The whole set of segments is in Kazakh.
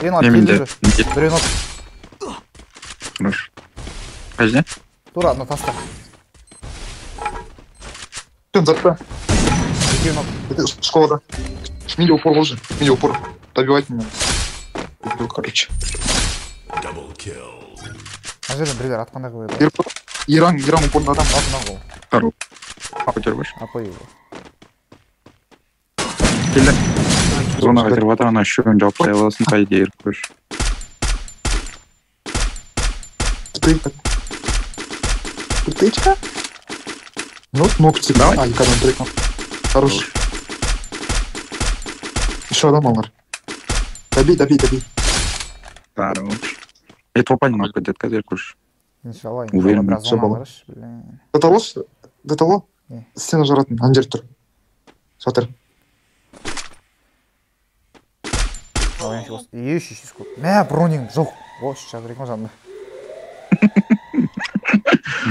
Ренат, келді уже. Ренат. Хорош. Қайда? Тура, на таста. Сен затта. Ренат. Это школа, да. Мини упор ложи. Мини упор. Добивать меня. Убил, короче. Ана жерден біреулер атқанда қойды. Иран упорный адам. Алтына қол. Хорош. Көтербаш. Апай его. Келді. Зонаға кіріп жатыр, ана үшеуін жауып тая аласың, по идее, көш. Птичка? Ну, ногти. Давай. А, Икарон треком. Хорош. Еще адам алар. Добей. Хорош. Попади на кадет, кадет, көш. Иншалла. Уверен, всё было. До того? Стена жаратын, ана жер тұр. Жатыр. Еш, мә, бронинг жоқ. Ош, жатыр екен жанында.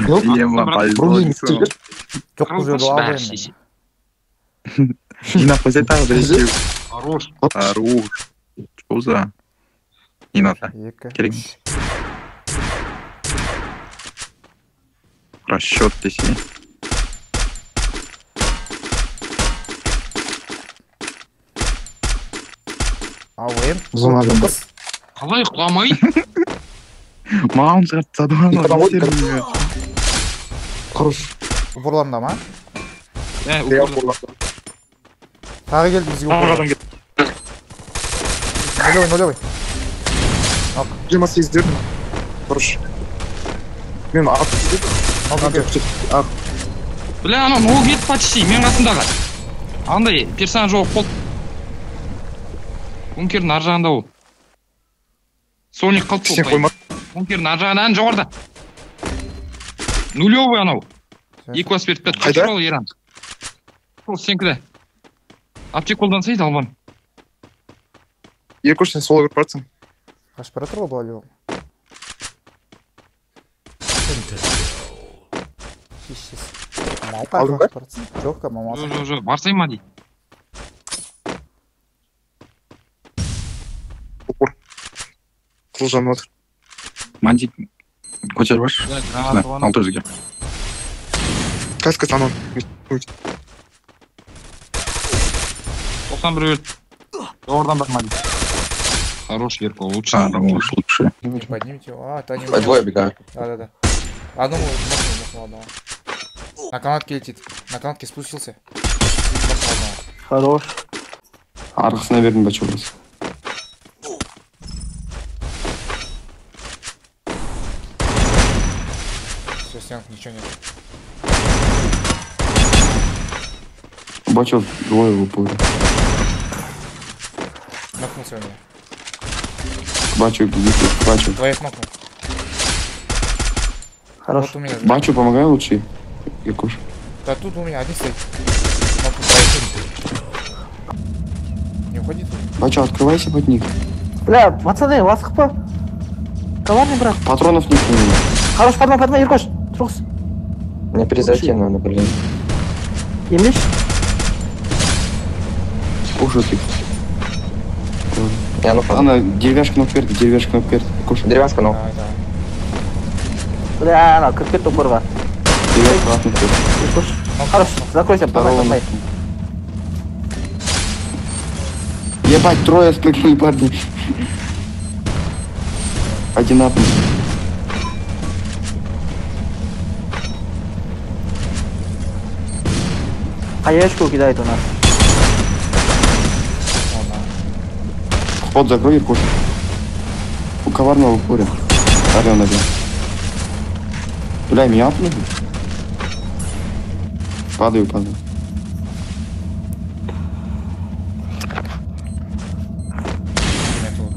Бронинг істелер. Жоқ, бұл жерді алды енді. Жинап қойсай тағы бір екеу. Хорош. Хорош. Что за? Не надо. Керек. Расчет десей. Ауен. Зонадан бір. Қалай құламай? Маған жартады ма? Хорош. Упорларында ма? Упорларында. Тағы келді бізге Ағадан упорлар. кет. Нолевый. 28 дедім. Хорош. Мен ағып дедім. Бля, анау ол кетіп почти, мен қасындағы. Андай персонаж жоқ қол. Бункердің ар жағында ол. Соник қалып Сен қойма. Бункердің ар жағынан жоғарда. Нулевый анау. 285 Қайда? Қашыр Еран. Сол сенкіде. Аптек қолдансайды албан. Екі сен сола көріп барсың. Қашып бара тұр ғой бұл әлеуім. Алдың ба? Жоқ, мамасы. Жоқ, барсай ма дейді. Упор. Құл жанып отыр. Мантик. Көтербаш. Алты жүзге. Каска санон. 91 өлді. Жоғардан барма дейді. Хорош, Ерко, лучше. Хорош, лучше. Поднимите его. А, это они... По двое бегают. Да. Одному махнул одного. На канатке летит. На канатке спустился. Хорош. Арқысы, наверное, бачу раз. Все, стенок, ничего нет. Бачу двое в упоре. Нокнулся у меня. Бачу, бачу. Двоих нокнул. Хорош. Вот у меня. Бачу, помогай лучше. Якуш. Да тут у меня один стоит. Нокнул двоих. Не уходи тут. Бачу, открывайся под них. Бля, пацаны, у вас хп. Коварный, брат. Патронов нет у меня. Хорош, подмай, Еркош. Трус. Мне перезайти надо, блин. Емеш? Кушай ты. Я ну Ана, деревяшка наперед, Якуш. деревяшка, ну. Да. Бля, ана, кірпет упорға. Деревяшка наперед. Еркош. Хорош, закройся, подмай. Ебать, трое спрыгнули, парни. Одинаково. Хаешку кидает у нас. Вход закрой, Иркуш. У коварного в упоре. Орел набил. Бля, меня апнули. Падаю.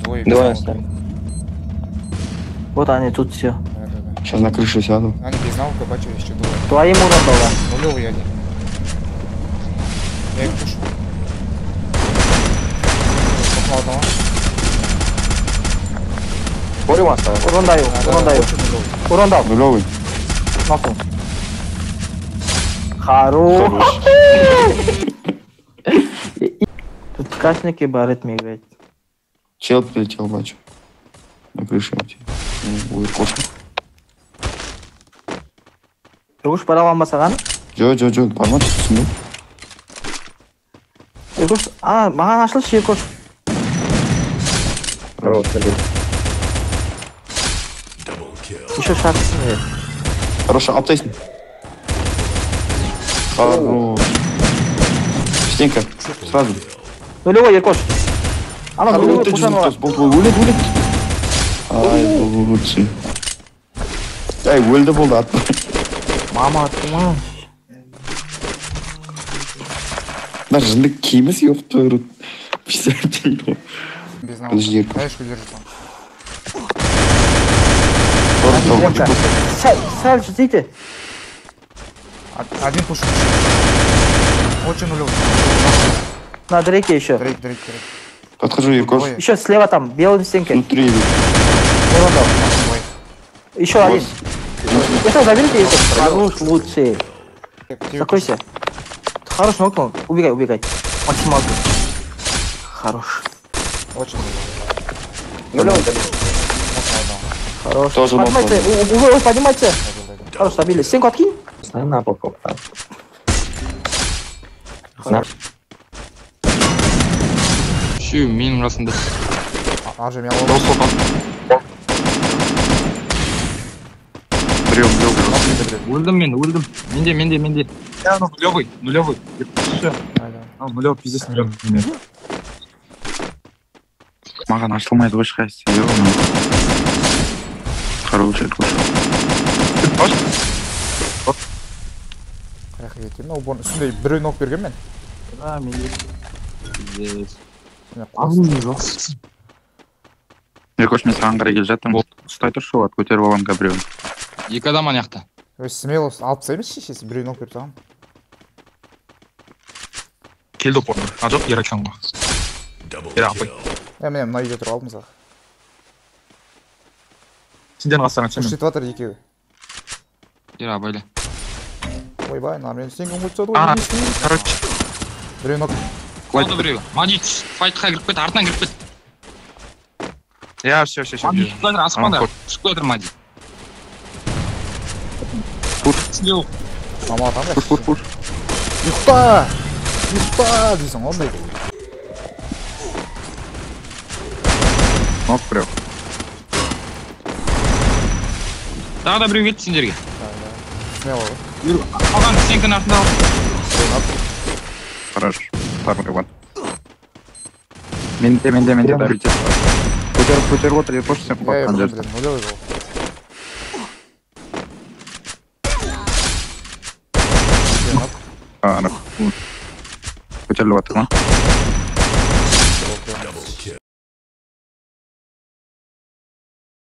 Двое. Двое оставим. Вот они тут все. Да. Сейчас на крышу сяду. Они без навыка, бачу, еще двое. Твоим урон было. Нулевый один. Я их пушу. Нокнул одного. Порю оставим. Урон даю. Очень нулевый. Урон дал. Нулевый. Нокнул. Хорош. Тут кашники барит мне играть. Чел прилетел, бачу. На крыше у тебя. Ой, кошка. Иркуш бара аламын ба саған? Жоқ, барма түсінбей. Иркуш, маған ашылшы Иркуш. Еще шартысың еді. Хорошо, аптайсың. Хорош. Стенка, сразу. Нулевой Иркуш. Ана нулевой Өлет, пушан var. өлет. Ай, бұл лучший. Ай, өлді болды атпай. Мама attım ha. Мына жындық киіміз yok тұр. Представьте. Без Подожди, Ирка. Дай шкулер там. Сәл ждите. Один пушит. Очень нулевой. На Дрейке еще. Дрейк. Подхожу, Иркош. Ой. Еще слева там, белый стенки. Внутри идут. Слева там. Ой. Еще один. Это заберите Иркуш. Хорош, лучший. Тебе Закройся. Хорош, нокнул. Убегай. Максималка. Хорош. Очень Нулевой. Хорош. Тоже Поднимайте. Ой, поднимайте. Хорош, забили. Стенку откинь. На пол попал. Үшеуі менің расында. Арже мен алып. Біреу. Өлдім. Менде. Я нулевый. Все. Нулевый, пиздец, нулевый. Маған ашылмайды ғой ешқайсысы. Хороший Иркош. Қаяққа кетемін. Ол бұның үстінде біреу нок берген мен. Менде. Пиздец. Иркош, мен саған қарай келе жаттым. Ұстай тұршы от, көтеріп алған біреуін. Екі адам ана жақта. Өз смело алып тастаймыз шешесі. Біреу нок беріп тағам. Келді опорно. Жоқ, ер айтқан ғой. Ер апай. Міне мына үйде тұрып алдым мысалға. Сендердің қастарыңа түсемін. Көрсетіп жатыр екеуі. Ер абайла. Ойбай, нормально. Сен кім қойып тастады? Короче. Біреу нок. Қалды біреу. Мадич файтқа кіріп кет, артынан кіріп кет. Я все. Мадич шығып жатыр, аспанда. Шығып жатыр Мадич. Слеу. Мама атам Пуш. ұйықта дейсің ондай. Нок біреу. Тағы да біреу кетті сендерге. Смело ғой. Қалған стенкінің артында. Хорош. Второй ван. Менде приоритет. Көтеріп отыр, Иркош, сен қуатқан жерсің. Нулевой бол. Көтеріліп отыр ма?